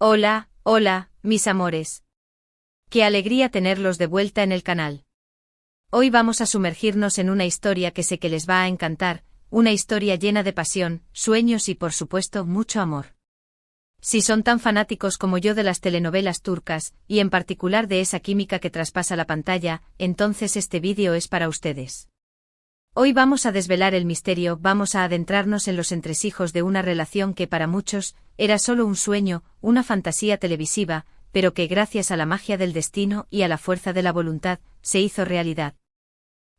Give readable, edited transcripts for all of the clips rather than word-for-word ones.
Hola, hola, mis amores. Qué alegría tenerlos de vuelta en el canal. Hoy vamos a sumergirnos en una historia que sé que les va a encantar, una historia llena de pasión, sueños y por supuesto mucho amor. Si son tan fanáticos como yo de las telenovelas turcas, y en particular de esa química que traspasa la pantalla, entonces este vídeo es para ustedes. Hoy vamos a desvelar el misterio, vamos a adentrarnos en los entresijos de una relación que para muchos era solo un sueño, una fantasía televisiva, pero que gracias a la magia del destino y a la fuerza de la voluntad, se hizo realidad.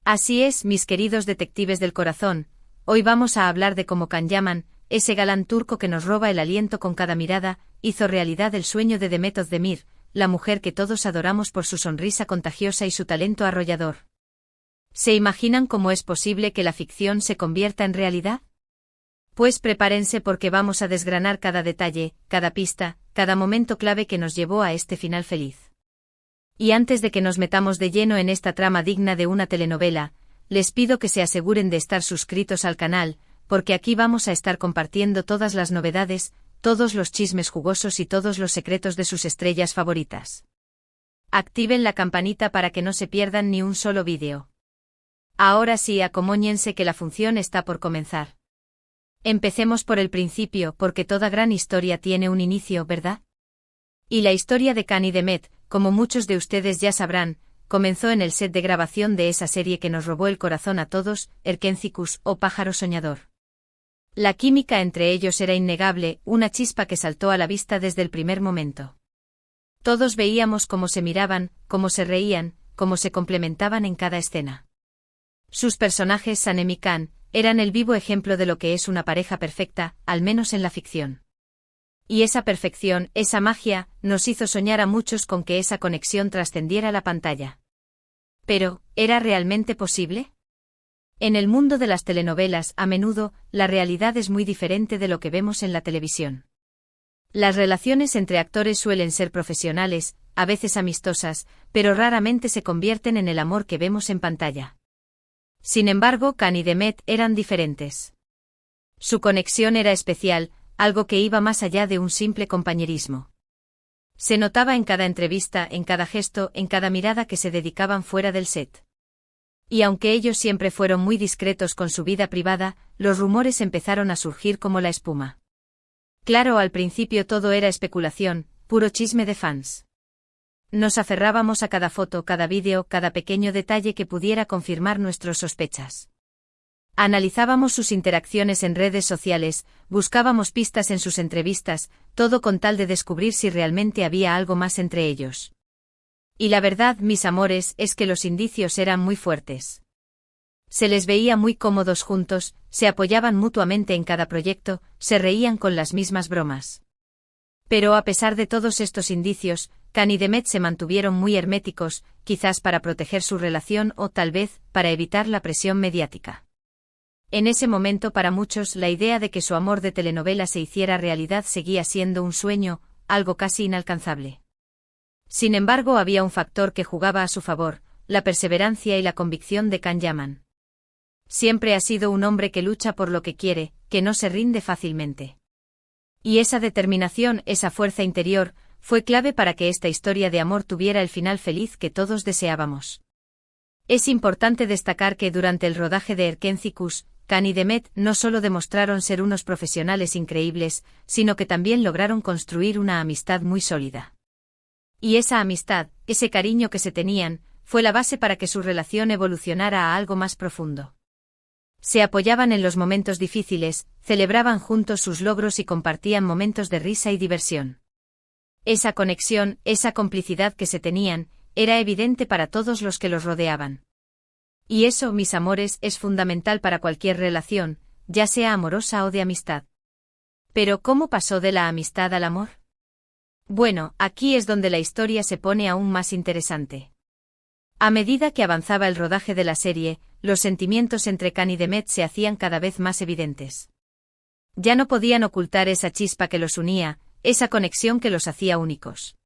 Así es, mis queridos detectives del corazón, hoy vamos a hablar de cómo Can Yaman, ese galán turco que nos roba el aliento con cada mirada, hizo realidad el sueño de Demet Özdemir, la mujer que todos adoramos por su sonrisa contagiosa y su talento arrollador. ¿Se imaginan cómo es posible que la ficción se convierta en realidad? Pues prepárense porque vamos a desgranar cada detalle, cada pista, cada momento clave que nos llevó a este final feliz. Y antes de que nos metamos de lleno en esta trama digna de una telenovela, les pido que se aseguren de estar suscritos al canal, porque aquí vamos a estar compartiendo todas las novedades, todos los chismes jugosos y todos los secretos de sus estrellas favoritas. Activen la campanita para que no se pierdan ni un solo vídeo. Ahora sí, acomóñense que la función está por comenzar. Empecemos por el principio, porque toda gran historia tiene un inicio, ¿verdad? Y la historia de Can y Demet, como muchos de ustedes ya sabrán, comenzó en el set de grabación de esa serie que nos robó el corazón a todos, Erkenzicus o Pájaro Soñador. La química entre ellos era innegable, una chispa que saltó a la vista desde el primer momento. Todos veíamos cómo se miraban, cómo se reían, cómo se complementaban en cada escena. Sus personajes, Sanem y Can, eran el vivo ejemplo de lo que es una pareja perfecta, al menos en la ficción. Y esa perfección, esa magia, nos hizo soñar a muchos con que esa conexión trascendiera la pantalla. Pero, ¿era realmente posible? En el mundo de las telenovelas, a menudo, la realidad es muy diferente de lo que vemos en la televisión. Las relaciones entre actores suelen ser profesionales, a veces amistosas, pero raramente se convierten en el amor que vemos en pantalla. Sin embargo, Can y Demet eran diferentes. Su conexión era especial, algo que iba más allá de un simple compañerismo. Se notaba en cada entrevista, en cada gesto, en cada mirada que se dedicaban fuera del set. Y aunque ellos siempre fueron muy discretos con su vida privada, los rumores empezaron a surgir como la espuma. Claro, al principio todo era especulación, puro chisme de fans. Nos aferrábamos a cada foto, cada vídeo, cada pequeño detalle que pudiera confirmar nuestras sospechas. Analizábamos sus interacciones en redes sociales, buscábamos pistas en sus entrevistas, todo con tal de descubrir si realmente había algo más entre ellos. Y la verdad, mis amores, es que los indicios eran muy fuertes. Se les veía muy cómodos juntos, se apoyaban mutuamente en cada proyecto, se reían con las mismas bromas. Pero a pesar de todos estos indicios, Can y Demet se mantuvieron muy herméticos, quizás para proteger su relación o tal vez para evitar la presión mediática. En ese momento para muchos la idea de que su amor de telenovela se hiciera realidad seguía siendo un sueño, algo casi inalcanzable. Sin embargo, había un factor que jugaba a su favor, la perseverancia y la convicción de Can Yaman. Siempre ha sido un hombre que lucha por lo que quiere, que no se rinde fácilmente. Y esa determinación, esa fuerza interior, fue clave para que esta historia de amor tuviera el final feliz que todos deseábamos. Es importante destacar que durante el rodaje de Erkenzicus, Can y Demet no solo demostraron ser unos profesionales increíbles, sino que también lograron construir una amistad muy sólida. Y esa amistad, ese cariño que se tenían, fue la base para que su relación evolucionara a algo más profundo. Se apoyaban en los momentos difíciles, celebraban juntos sus logros y compartían momentos de risa y diversión. Esa conexión, esa complicidad que se tenían, era evidente para todos los que los rodeaban. Y eso, mis amores, es fundamental para cualquier relación, ya sea amorosa o de amistad. Pero ¿cómo pasó de la amistad al amor? Bueno, aquí es donde la historia se pone aún más interesante. A medida que avanzaba el rodaje de la serie, los sentimientos entre Can y Demet se hacían cada vez más evidentes. Ya no podían ocultar esa chispa que los unía, esa conexión que los hacía únicos.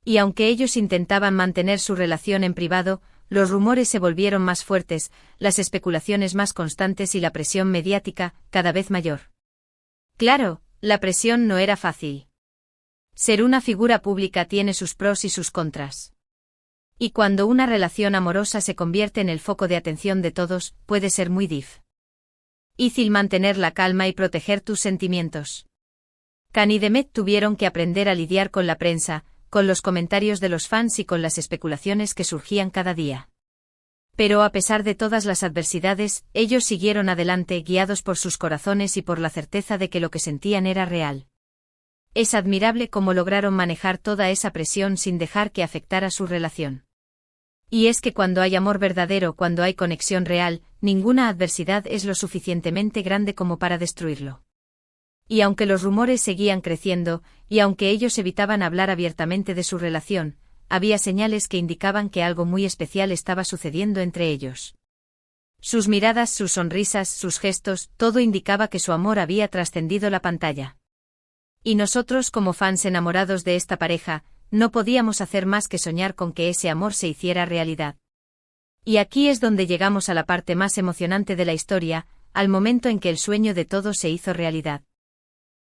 Y aunque ellos intentaban mantener su relación en privado, los rumores se volvieron más fuertes, las especulaciones más constantes y la presión mediática, cada vez mayor. Claro, la presión no era fácil. Ser una figura pública tiene sus pros y sus contras. Y cuando una relación amorosa se convierte en el foco de atención de todos, puede ser muy difícil mantener la calma y proteger tus sentimientos. Khan y Demet tuvieron que aprender a lidiar con la prensa, con los comentarios de los fans y con las especulaciones que surgían cada día. Pero a pesar de todas las adversidades, ellos siguieron adelante, guiados por sus corazones y por la certeza de que lo que sentían era real. Es admirable cómo lograron manejar toda esa presión sin dejar que afectara su relación. Y es que cuando hay amor verdadero, cuando hay conexión real, ninguna adversidad es lo suficientemente grande como para destruirlo. Y aunque los rumores seguían creciendo, y aunque ellos evitaban hablar abiertamente de su relación, había señales que indicaban que algo muy especial estaba sucediendo entre ellos. Sus miradas, sus sonrisas, sus gestos, todo indicaba que su amor había trascendido la pantalla. Y nosotros, como fans enamorados de esta pareja, no podíamos hacer más que soñar con que ese amor se hiciera realidad. Y aquí es donde llegamos a la parte más emocionante de la historia, al momento en que el sueño de todos se hizo realidad.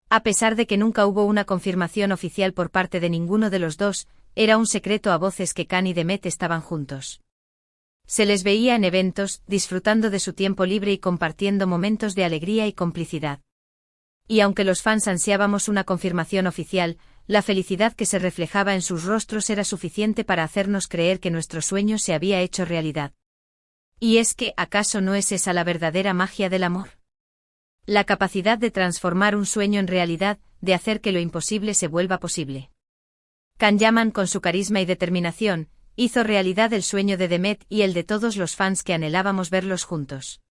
A pesar de que nunca hubo una confirmación oficial por parte de ninguno de los dos, era un secreto a voces que Khan y Demet estaban juntos. Se les veía en eventos, disfrutando de su tiempo libre y compartiendo momentos de alegría y complicidad. Y aunque los fans ansiábamos una confirmación oficial, la felicidad que se reflejaba en sus rostros era suficiente para hacernos creer que nuestro sueño se había hecho realidad. Y es que, ¿acaso no es esa la verdadera magia del amor? La capacidad de transformar un sueño en realidad, de hacer que lo imposible se vuelva posible. Khan Yaman, con su carisma y determinación, hizo realidad el sueño de Demet y el de todos los fans que anhelábamos verlos juntos.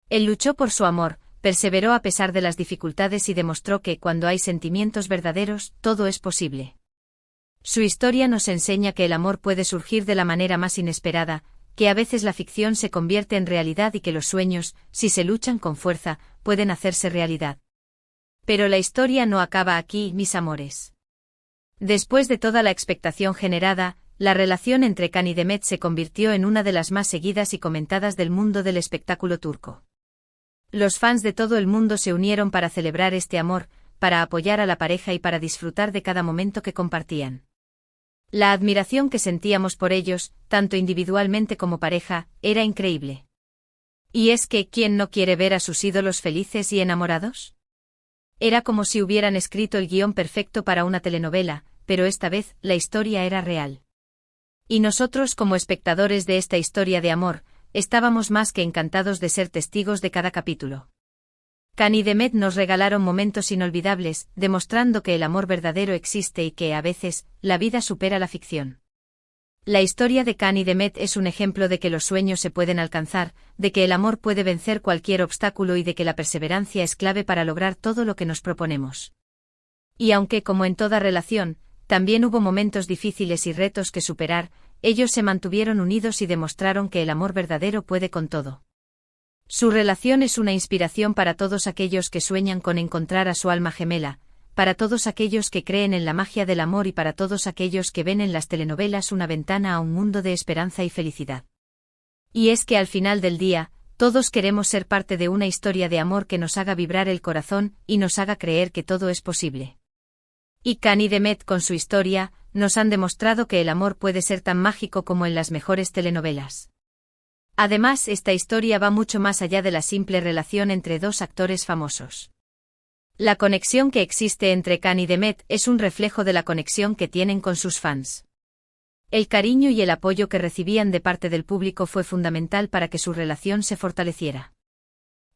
Él luchó por su amor, perseveró a pesar de las dificultades y demostró que, cuando hay sentimientos verdaderos, todo es posible. Su historia nos enseña que el amor puede surgir de la manera más inesperada, que a veces la ficción se convierte en realidad y que los sueños, si se luchan con fuerza, pueden hacerse realidad. Pero la historia no acaba aquí, mis amores. Después de toda la expectación generada, la relación entre Khan y Demet se convirtió en una de las más seguidas y comentadas del mundo del espectáculo turco. Los fans de todo el mundo se unieron para celebrar este amor, para apoyar a la pareja y para disfrutar de cada momento que compartían. La admiración que sentíamos por ellos, tanto individualmente como pareja, era increíble. Y es que, ¿quién no quiere ver a sus ídolos felices y enamorados? Era como si hubieran escrito el guión perfecto para una telenovela, pero esta vez, la historia era real. Y nosotros, como espectadores de esta historia de amor, estábamos más que encantados de ser testigos de cada capítulo. Khan y Demet nos regalaron momentos inolvidables, demostrando que el amor verdadero existe y que, a veces, la vida supera la ficción. La historia de Khan y Demet es un ejemplo de que los sueños se pueden alcanzar, de que el amor puede vencer cualquier obstáculo y de que la perseverancia es clave para lograr todo lo que nos proponemos. Y aunque, como en toda relación, también hubo momentos difíciles y retos que superar, ellos se mantuvieron unidos y demostraron que el amor verdadero puede con todo. Su relación es una inspiración para todos aquellos que sueñan con encontrar a su alma gemela, para todos aquellos que creen en la magia del amor y para todos aquellos que ven en las telenovelas una ventana a un mundo de esperanza y felicidad. Y es que al final del día, todos queremos ser parte de una historia de amor que nos haga vibrar el corazón y nos haga creer que todo es posible. Y Khan y Demet, con su historia, nos han demostrado que el amor puede ser tan mágico como en las mejores telenovelas. Además, esta historia va mucho más allá de la simple relación entre dos actores famosos. La conexión que existe entre Khan y Demet es un reflejo de la conexión que tienen con sus fans. El cariño y el apoyo que recibían de parte del público fue fundamental para que su relación se fortaleciera.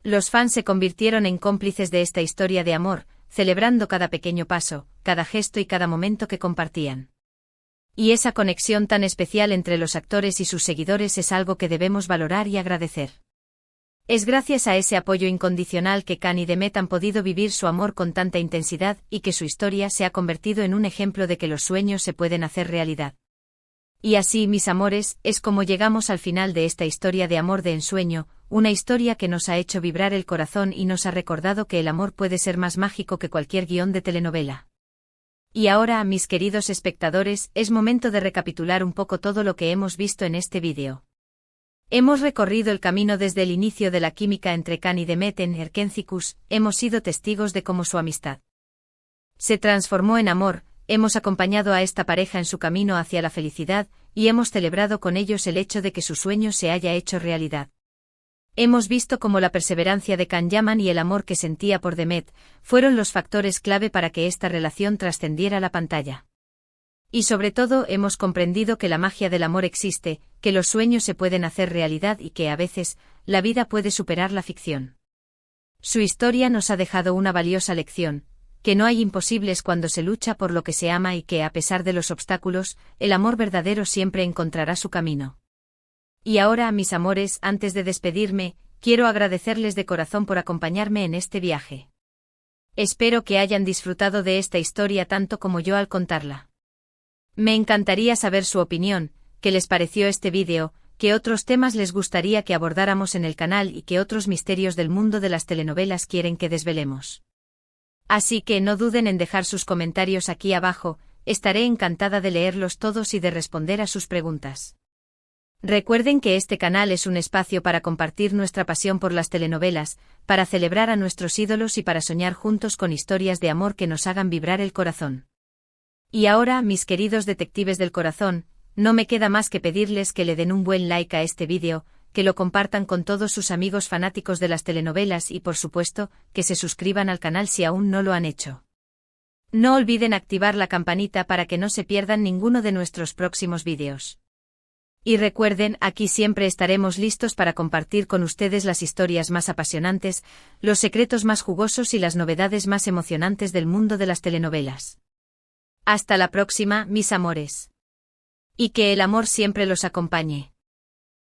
Los fans se convirtieron en cómplices de esta historia de amor, celebrando cada pequeño paso, cada gesto y cada momento que compartían. Y esa conexión tan especial entre los actores y sus seguidores es algo que debemos valorar y agradecer. Es gracias a ese apoyo incondicional que Khan y Demet han podido vivir su amor con tanta intensidad y que su historia se ha convertido en un ejemplo de que los sueños se pueden hacer realidad. Y así, mis amores, es como llegamos al final de esta historia de amor de ensueño, una historia que nos ha hecho vibrar el corazón y nos ha recordado que el amor puede ser más mágico que cualquier guión de telenovela. Y ahora, mis queridos espectadores, es momento de recapitular un poco todo lo que hemos visto en este vídeo. Hemos recorrido el camino desde el inicio de la química entre Khan y Demet en Erkencikus, hemos sido testigos de cómo su amistad se transformó en amor, hemos acompañado a esta pareja en su camino hacia la felicidad, y hemos celebrado con ellos el hecho de que su sueño se haya hecho realidad. Hemos visto cómo la perseverancia de Can Yaman y el amor que sentía por Demet fueron los factores clave para que esta relación trascendiera la pantalla. Y sobre todo hemos comprendido que la magia del amor existe, que los sueños se pueden hacer realidad y que a veces, la vida puede superar la ficción. Su historia nos ha dejado una valiosa lección, que no hay imposibles cuando se lucha por lo que se ama y que a pesar de los obstáculos, el amor verdadero siempre encontrará su camino. Y ahora, mis amores, antes de despedirme, quiero agradecerles de corazón por acompañarme en este viaje. Espero que hayan disfrutado de esta historia tanto como yo al contarla. Me encantaría saber su opinión, qué les pareció este vídeo, qué otros temas les gustaría que abordáramos en el canal y qué otros misterios del mundo de las telenovelas quieren que desvelemos. Así que no duden en dejar sus comentarios aquí abajo, estaré encantada de leerlos todos y de responder a sus preguntas. Recuerden que este canal es un espacio para compartir nuestra pasión por las telenovelas, para celebrar a nuestros ídolos y para soñar juntos con historias de amor que nos hagan vibrar el corazón. Y ahora, mis queridos detectives del corazón, no me queda más que pedirles que le den un buen like a este vídeo, que lo compartan con todos sus amigos fanáticos de las telenovelas y por supuesto, que se suscriban al canal si aún no lo han hecho. No olviden activar la campanita para que no se pierdan ninguno de nuestros próximos vídeos. Y recuerden, aquí siempre estaremos listos para compartir con ustedes las historias más apasionantes, los secretos más jugosos y las novedades más emocionantes del mundo de las telenovelas. Hasta la próxima, mis amores. Y que el amor siempre los acompañe.